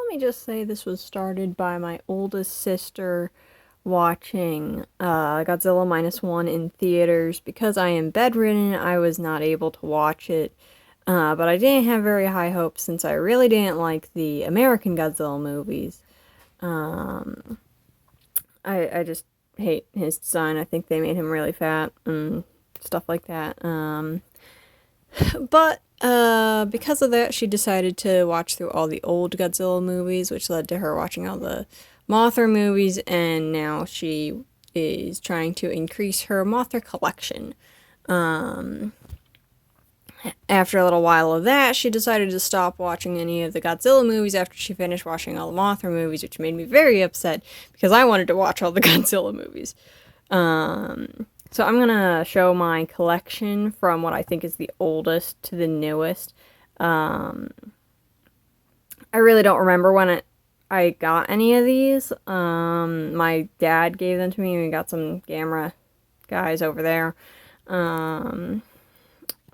me just say this was started by my oldest sister watching Godzilla -1 in theaters. Because I am bedridden, I was not able to watch it. But I didn't have very high hopes since I really didn't like the American Godzilla movies. Um, I just hate his design. I think they made him really fat and stuff like that. But because of that, she decided to watch through all the old Godzilla movies, which led to her watching all the Mothra movies, and now she is trying to increase her Mothra collection. After a little while of that, she decided to stop watching any of the Godzilla movies after she finished watching all the Mothra movies, which made me very upset because I wanted to watch all the Godzilla movies. So I'm gonna show my collection from what I think is the oldest to the newest. I really don't remember when I got any of these. My dad gave them to me. We got some Gamera guys over there.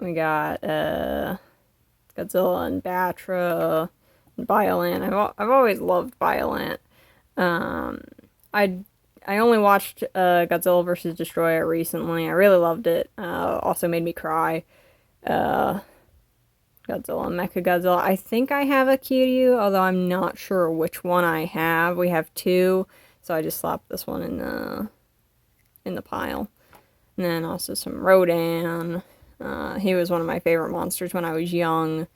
We got Godzilla and Batra and Biollante. I've always loved Biollante. I only watched Godzilla vs. Destroyah recently. I really loved it. Also made me cry. Godzilla and Mechagodzilla. I think I have a Kiryu, although I'm not sure which one I have. We have two, so I just slapped this one in the pile. And then also some Rodan. He was one of my favorite monsters when I was young.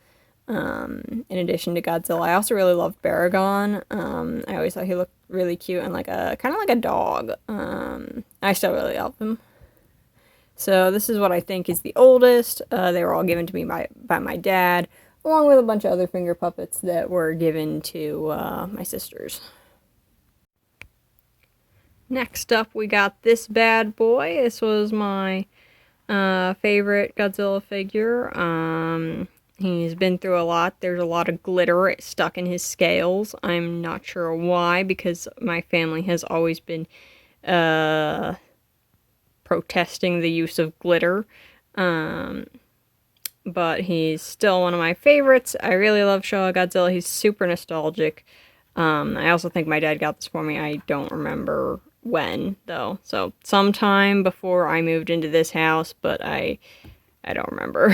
In addition to Godzilla, I also really loved Baragon. I always thought he looked really cute and like kind of like a dog. I still really love him. So this is what I think is the oldest. They were all given to me by my dad, along with a bunch of other finger puppets that were given to my sisters. Next up, we got this bad boy. This was my favorite Godzilla figure. He's been through a lot. There's a lot of glitter stuck in his scales. I'm not sure why, because my family has always been protesting the use of glitter. But he's still one of my favorites. I really love Showa Godzilla. He's super nostalgic. I also think my dad got this for me. I don't remember when, though. So sometime before I moved into this house, but I don't remember.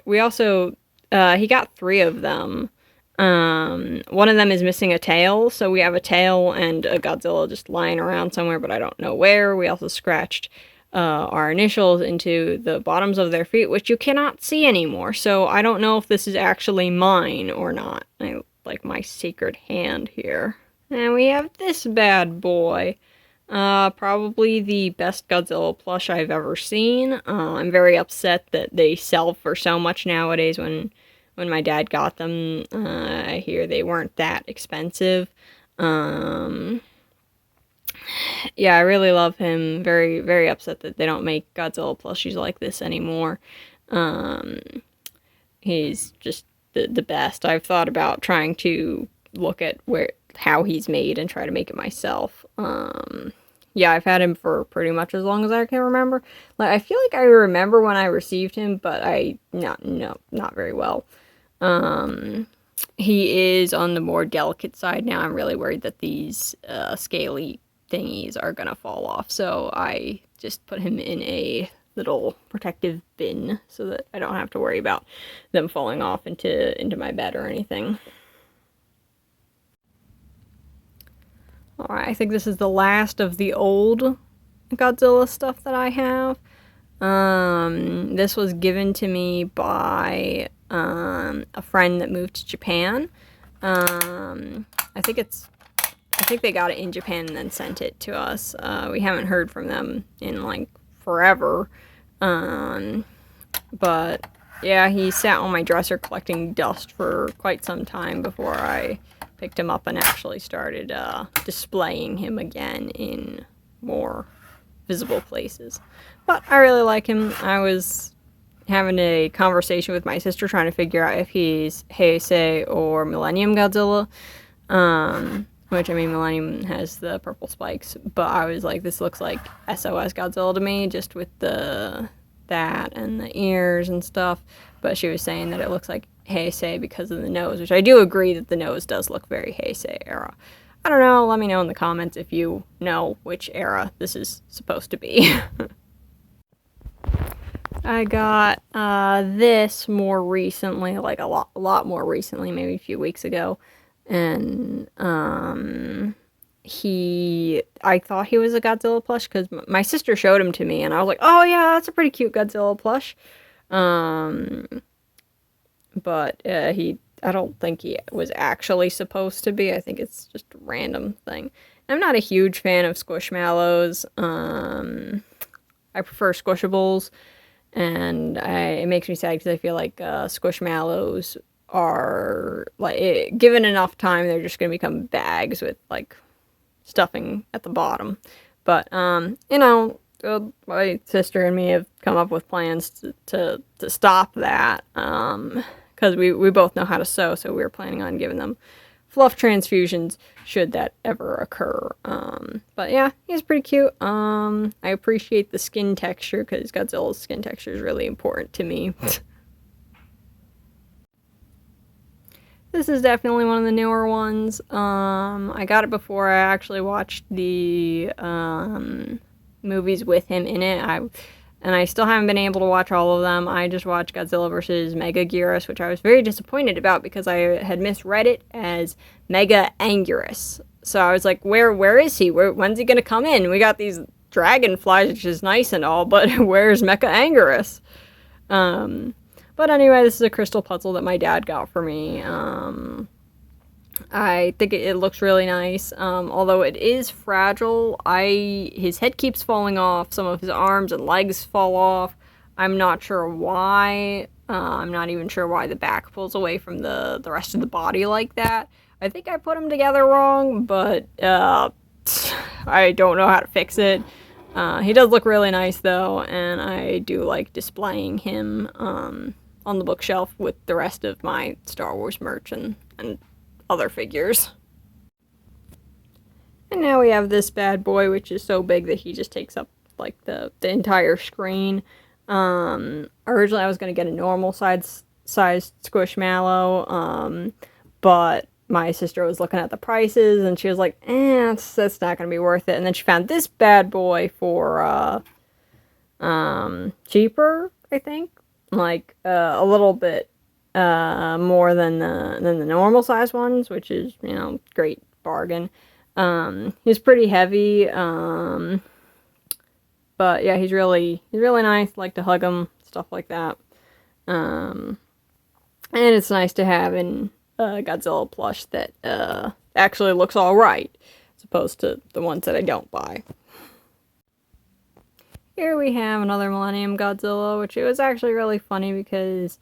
We also, he got 3 of them. One of them is missing a tail, so we have a tail and a Godzilla just lying around somewhere, but I don't know where. We also scratched our initials into the bottoms of their feet, which you cannot see anymore, so I don't know if this is actually mine or not. I like my sacred hand here. And we have this bad boy. Probably the best Godzilla plush I've ever seen. I'm very upset that they sell for so much nowadays. When my dad got them, I hear they weren't that expensive. Yeah, I really love him. Very, very upset that they don't make Godzilla plushies like this anymore. He's just the best. I've thought about trying to look at how he's made and try to make it myself. Yeah, I've had him for pretty much as long as I can remember. Like, I feel like I remember when I received him, but not very well. He is on the more delicate side now. I'm really worried that these scaly thingies are gonna fall off, so I just put him in a little protective bin so that I don't have to worry about them falling off into my bed or anything. Alright, I think this is the last of the old Godzilla stuff that I have. This was given to me by a friend that moved to Japan. I think they got it in Japan and then sent it to us. We haven't heard from them in like forever. But yeah, he sat on my dresser collecting dust for quite some time before I picked him up and actually started displaying him again in more visible places. But I really like him. I was having a conversation with my sister trying to figure out if he's Heisei or Millennium Godzilla. Which, I mean, Millennium has the purple spikes, but I was like, this looks like SOS Godzilla to me, just with that and the ears and stuff. but she was saying that it looks like Heisei because of the nose, which I do agree that the nose does look very Heisei era. I don't know, let me know in the comments if you know which era this is supposed to be. I got this more recently, like a lot more recently, maybe a few weeks ago, and I thought he was a Godzilla plush because my sister showed him to me, and I was like, oh yeah, that's a pretty cute Godzilla plush. But I don't think he was actually supposed to be. I think it's just a random thing. I'm not a huge fan of Squishmallows. I prefer Squishables, and it makes me sad because I feel like Squishmallows are, like, given enough time, they're just going to become bags with, like, stuffing at the bottom. But, you know, my sister and me have come up with plans to stop that, because we both know how to sew, so we were planning on giving them fluff transfusions should that ever occur. But yeah, he's pretty cute. I appreciate the skin texture because Godzilla's skin texture is really important to me. This is definitely one of the newer ones. I got it before I actually watched the movies with him in it. And I still haven't been able to watch all of them. I just watched Godzilla vs. Megaguirus, which I was very disappointed about because I had misread it as Megaguirus. So I was like, where is he? When's he gonna come in? We got these dragonflies, which is nice and all, but where's Mechagodzilla? But anyway, this is a crystal puzzle that my dad got for me. I think it looks really nice, although it is fragile. His head keeps falling off, some of his arms and legs fall off. I'm not sure why. I'm not even sure why the back pulls away from the rest of the body like that. I think I put him together wrong, but I don't know how to fix it. He does look really nice though, and I do like displaying him on the bookshelf with the rest of my Star Wars merch and other figures. And now we have this bad boy, which is so big that he just takes up like the entire screen. Originally I was going to get a normal sized Squishmallow, but my sister was looking at the prices and she was like, that's not going to be worth it. And then she found this bad boy for cheaper, I think, like a little bit more than the normal size ones, which is, you know, great bargain. He's pretty heavy, but yeah, he's really nice. Like to hug him, stuff like that. And it's nice to have in Godzilla plush that actually looks all right, as opposed to the ones that I don't buy. Here we have another Millennium Godzilla, which it was actually really funny because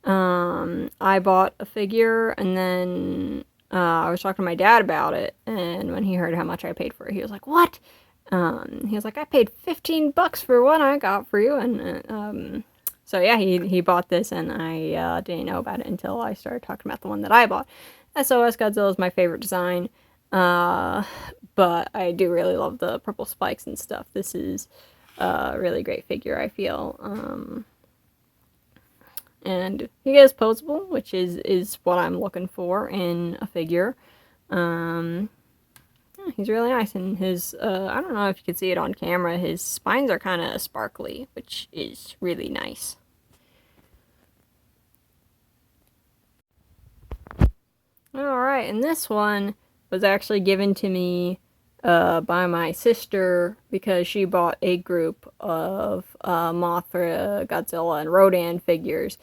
I bought a figure and then I was talking to my dad about it, and when he heard how much I paid for it, he was like, "What?" He was like, "I paid $15 for one I got for you," and so yeah, he bought this, and I didn't know about it until I started talking about the one that I bought. SOS Godzilla is my favorite design, but I do really love the purple spikes and stuff. This is a really great figure, I feel. And he is posable, which is what I'm looking for in a figure. Yeah, he's really nice, and his, I don't know if you can see it on camera, his spines are kind of sparkly, which is really nice. Alright, and this one was actually given to me by my sister because she bought a group of Mothra, Godzilla, and Rodan figures.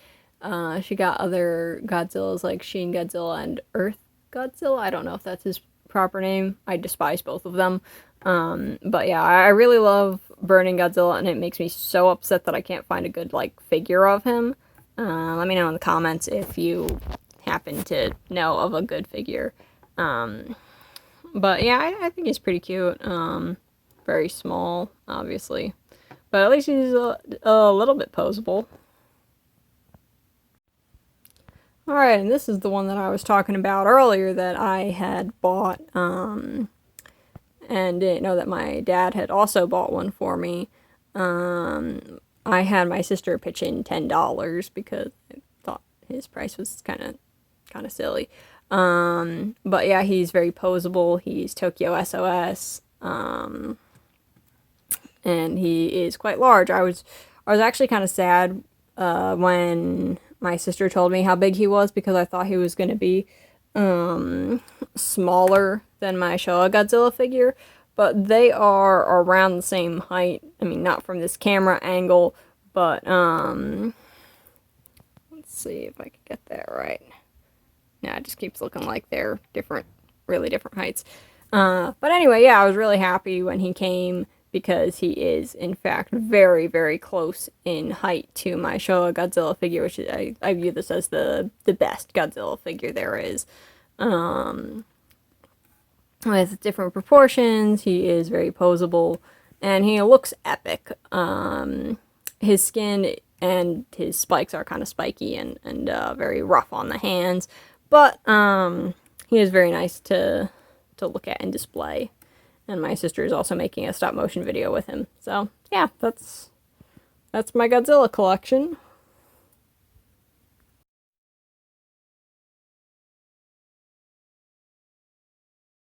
She got other Godzillas like Shin Godzilla and Earth Godzilla. I don't know if that's his proper name. I despise both of them. But yeah, I really love Burning Godzilla, and it makes me so upset that I can't find a good like figure of him. Let me know in the comments if you happen to know of a good figure. But yeah, I think he's pretty cute. Very small, obviously. But at least he's a little bit posable. Alright, and this is the one that I was talking about earlier that I had bought, and didn't know that my dad had also bought one for me. I had my sister pitch in $10 because his price was kind of silly. But yeah, he's very posable. He's Tokyo SOS. And he is quite large. I was actually kind of sad when my sister told me how big he was, because I thought he was going to be smaller than my Showa Godzilla figure, but they are around the same height. I mean, not from this camera angle, but let's see if I can get that right. Yeah, it just keeps looking like they're different, really different heights. But anyway, yeah, I was really happy when he came, because he is, in fact, very, very close in height to my Showa Godzilla figure, which is, I view this as the best Godzilla figure there is. With different proportions, he is very posable, and he looks epic. His skin and his spikes are kind of spiky and very rough on the hands, but he is very nice to look at and display. And my sister is also making a stop motion video with him. So yeah, that's my Godzilla collection.